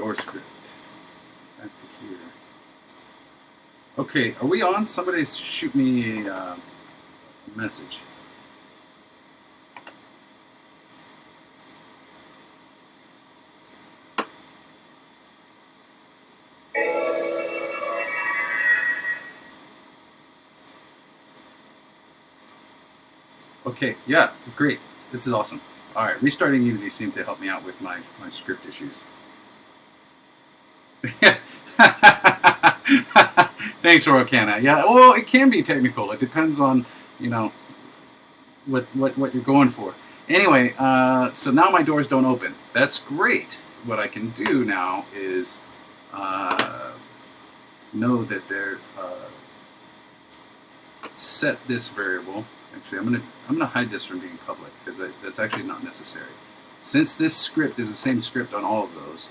door script. Back to here. Okay, are we on? Somebody shoot me a message. Okay, yeah, great. This is awesome. All right, restarting Unity seemed to help me out with my script issues. Thanks, Rorocana. Yeah, well, it can be technical. It depends on, you know, what you're going for. Anyway, so now my doors don't open. That's great. What I can do now is know that they're set this variable. Actually, I'm gonna hide this from being public because that's actually not necessary. Since this script is the same script on all of those,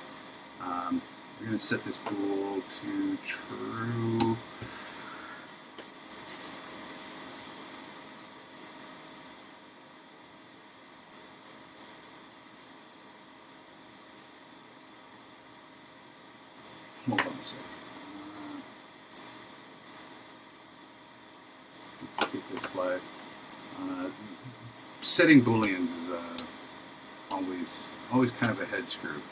we're gonna set this bool to true. Hold on a second. Keep this slide. Setting booleans is always kind of a head screw.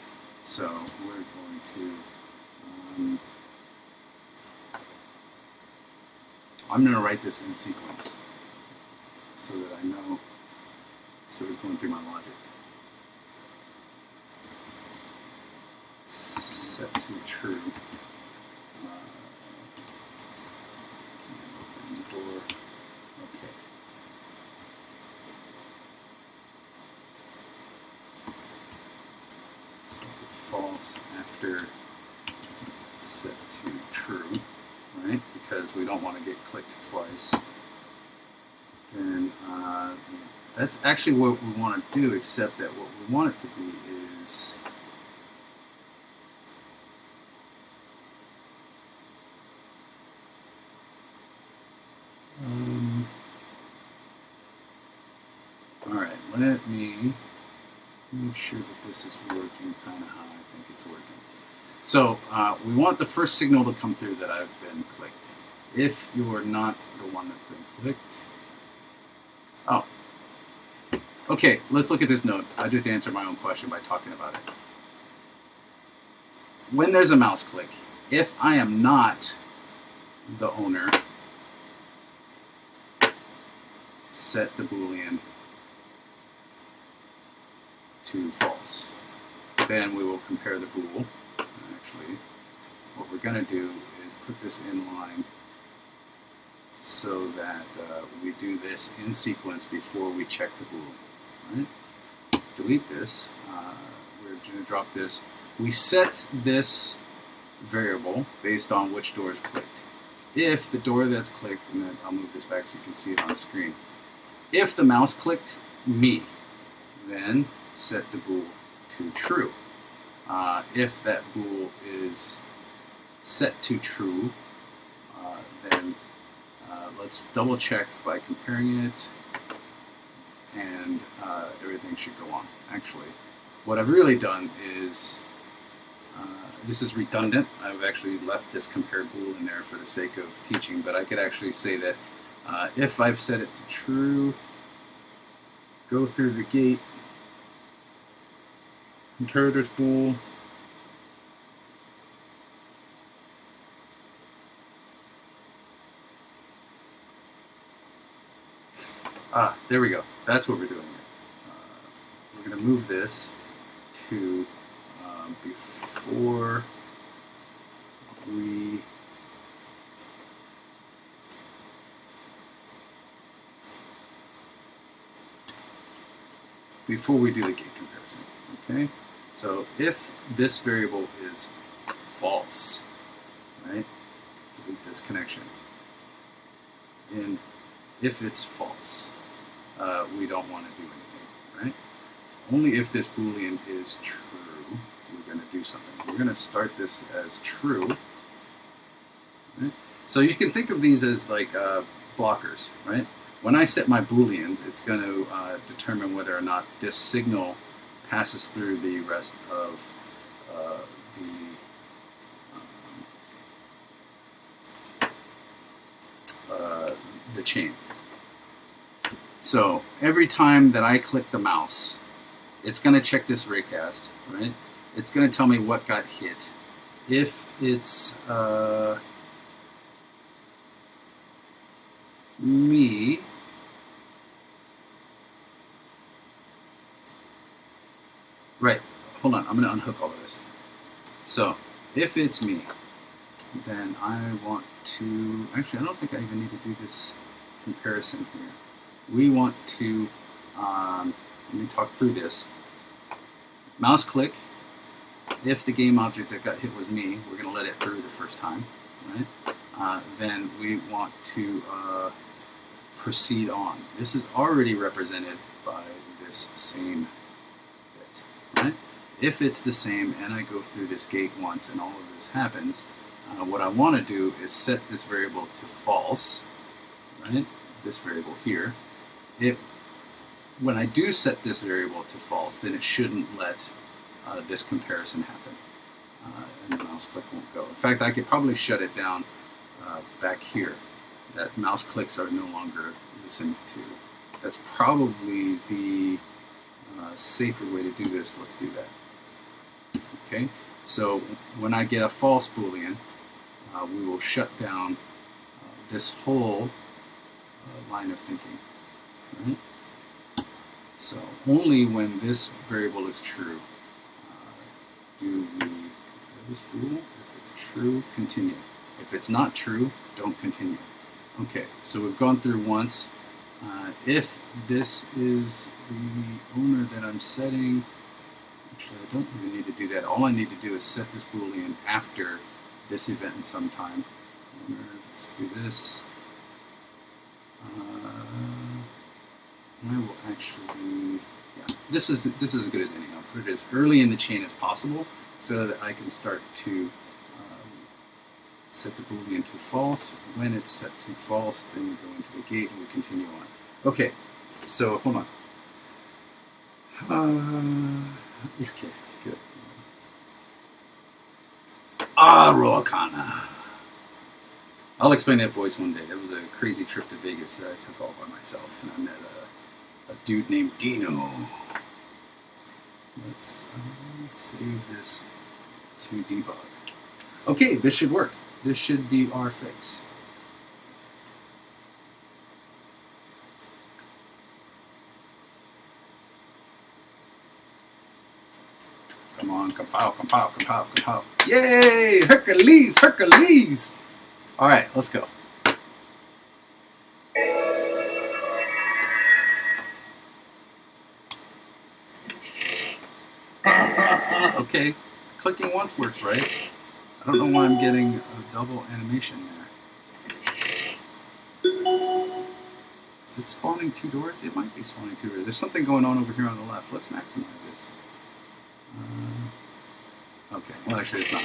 So we're going to. I'm going to write this in sequence so that I know. Sort of going through my logic. Set to true. Open the door. Okay. Set to false after set to true, right? Because we don't want to get clicked twice. And that's actually what we want to do, except that what we want it to be is alright, let me make sure that this is working kind of how I think it's working. So we want the first signal to come through that I've been clicked. If you're not the one that's been clicked, oh, okay, let's look at this note. I just answered my own question by talking about it. When there's a mouse click, if I am not the owner, set the boolean to false. Then we will compare the bool. Actually, what we're going to do is put this in line so that we do this in sequence before we check the bool. Right? Delete this. We're going to drop this. We set this variable based on which door is clicked. If the door that's clicked, and then I'll move this back so you can see it on the screen. If the mouse clicked me, then set the bool to true. If that bool is set to true, then let's double check by comparing it, and everything should go on. Actually, what I've really done is, this is redundant. I've actually left this compared bool in there for the sake of teaching, but I could actually say that if I've set it to true, go through the gate, comparator's bool, there we go. That's what we're doing here. We're going to move this to before we do the gate comparison. Okay? So if this variable is false, right? Delete this connection. And if it's false, we don't want to do anything, right? Only if this boolean is true, we're going to do something. We're going to start this as true. Right? So you can think of these as like blockers, right? When I set my booleans, it's going to determine whether or not this signal passes through the rest of the chain. So every time that I click the mouse, it's going to check this raycast, right? It's going to tell me what got hit. If it's me, right, hold on, I'm going to unhook all of this. So if it's me, then I want to, actually I don't think I even need to do this comparison here. We want to, let me talk through this. Mouse click, if the game object that got hit was me, we're going to let it through the first time, right? Then we want to proceed on. This is already represented by this same bit, right? If it's the same and I go through this gate once and all of this happens, what I want to do is set this variable to false, right? This variable here. When I do set this variable to false, then it shouldn't let this comparison happen, and the mouse click won't go. In fact, I could probably shut it down back here. That mouse clicks are no longer listened to. That's probably the safer way to do this. Let's do that. Okay, so when I get a false Boolean, we will shut down this whole line of thinking. Right? So only when this variable is true do we compare this bool. If it's true, continue. If it's not true, don't continue. Okay, so we've gone through once. If this is the owner that I'm setting, actually I don't even need to do that. All I need to do is set this Boolean after this event in some time. Let's do this. I will actually, yeah, this is as good as any. I'll put it as early in the chain as possible so that I can start to set the Boolean to false. When it's set to false, then we go into the gate and we continue on. Okay, so hold on. Okay, good. Roakana. I'll explain that voice one day. That was a crazy trip to Vegas that I took all by myself, and I met a dude named Dino. Let's save this to debug. Okay, this should work. This should be our fix. Come on, compile, compile, compile, compile. Yay! Hercules, Hercules! All right, let's go. Okay, clicking once works, right? I don't know why I'm getting a double animation there. Is it spawning two doors? It might be spawning two doors. There's something going on over here on the left. Let's maximize this. Okay, well actually it's not.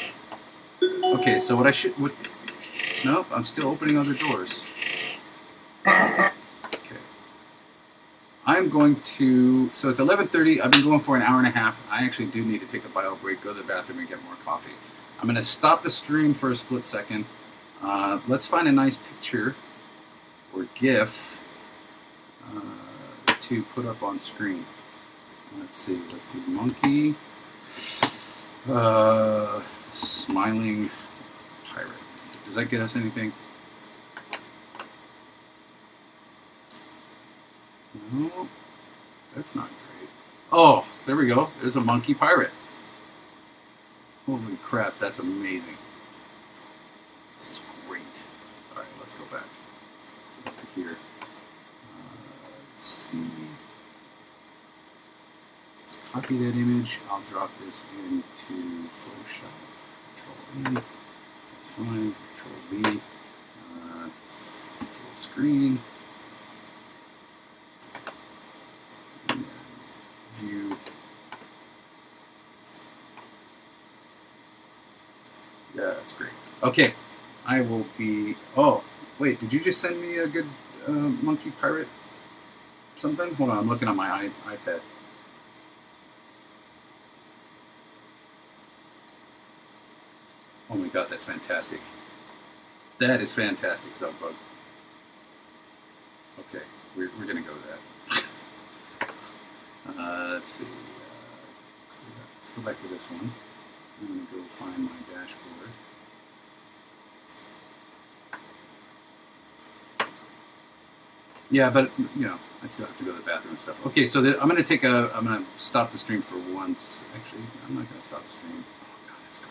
Okay, so what I should... Nope, I'm still opening other doors. Okay. I'm going to... So it's 11:30. I've been going for an hour and a half. I actually do need to take a bio break, go to the bathroom, and get more coffee. I'm going to stop the stream for a split second. Let's find a nice picture or GIF to put up on screen. Let's see. Let's do monkey. Smiling pirate. Does that get us anything? No, that's not great. Oh, there we go. There's a monkey pirate. Holy crap, that's amazing. This is great. All right, let's go back. Let's go back to here. Let's see. Let's copy that image. I'll drop this into Photoshop. Control E. That's fine. Control V. Full screen. And view. Yeah, that's great. Okay, I will be... Oh, wait, did you just send me a good monkey pirate something? Hold on, I'm looking on my iPad. Oh my god, that's fantastic. That is fantastic, Zugbug. Okay, we're going to go with that. Let's see. Let's go back to this one. I'm going to go find my dashboard. Yeah, but, you know, I still have to go to the bathroom and stuff. Okay, so I'm going to stop the stream for once. Actually, I'm not going to stop the stream. Oh, God, that's great.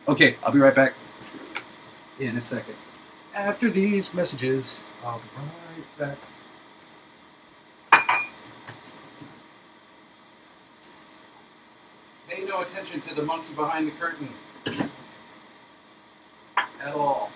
Okay, I'll be right back. In a second. After these messages, I'll be right back. Pay no attention to the monkey behind the curtain. At all.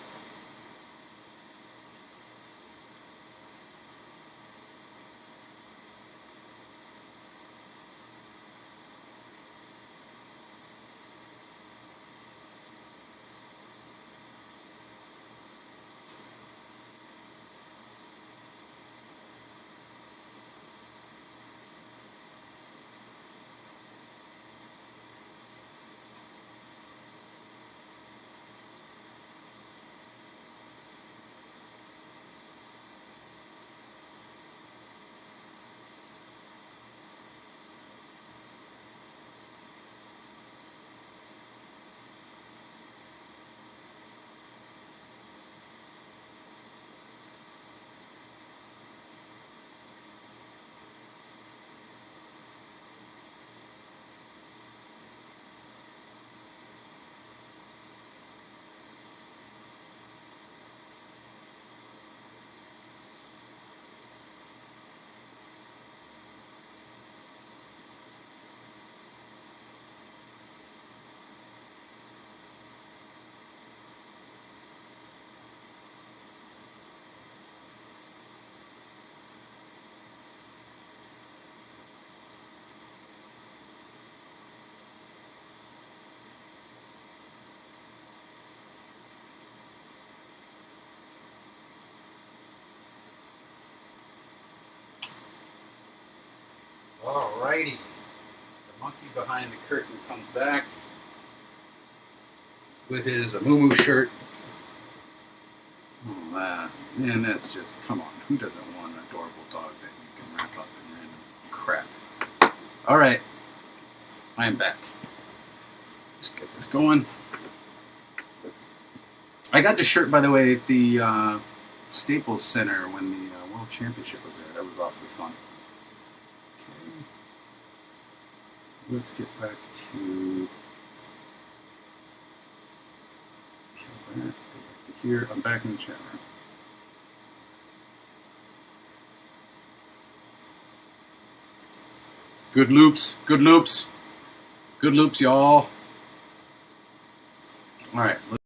Alrighty. The monkey behind the curtain comes back with his Amumu shirt. Oh, man, that's just, come on. Who doesn't want an adorable dog that you can wrap up in random crap? Alright. I am back. Let's get this going. I got the shirt, by the way, at the Staples Center when the World Championship was there. That was awfully fun. Let's get back to go back to here. I'm back in the chat room. Good loops, good loops, good loops, y'all. All right.